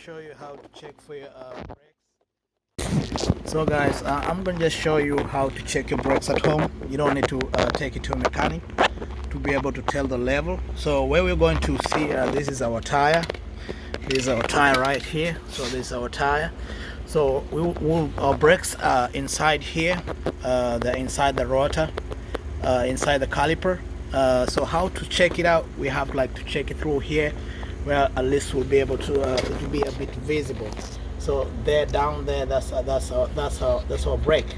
show you how to check for your brakes. So guys, I'm gonna just show you how to check your brakes at home. You don't need to take it to a mechanic to be able to tell the level. So where we're going to see, this is our tire. This is our tire right here. So this is our tire. So our brakes are inside here. They're inside the rotor, inside the caliper. So how to check it out? We have to check it through here, where at least we'll be able to it will be a bit visible. So there, down there, that's our brake.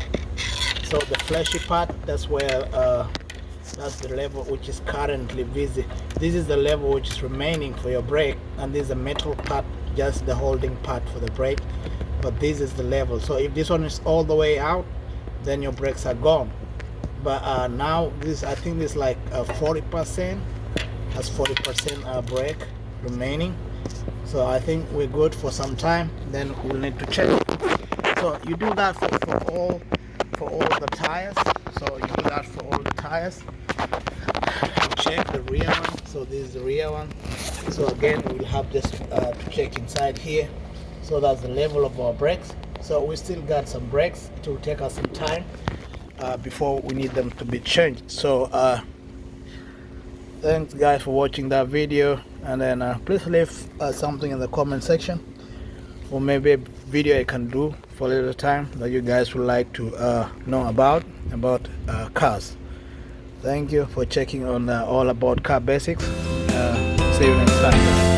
So the fleshy part, that's where that's the level which is currently visible. This is the level which is remaining for your brake, and this is the metal part, just the holding part for the brake. But this is the level. So if this one is all the way out, then your brakes are gone. But now this, I think this is like 40%. That's 40% brake remaining. So I think we're good for some time. Then we'll need to check. So you do that for all the tires. So you do that for all the tires. Check the rear one. So this is the rear one. So again, we'll have just to check inside here. So that's the level of our brakes. So we still got some brakes. It will take us some time before we need them to be changed. So thanks guys for watching that video, and then please leave something in the comment section, or maybe a video I can do for a little time that you guys would like to know about cars. Thank you for checking on all about car basics. See you next time.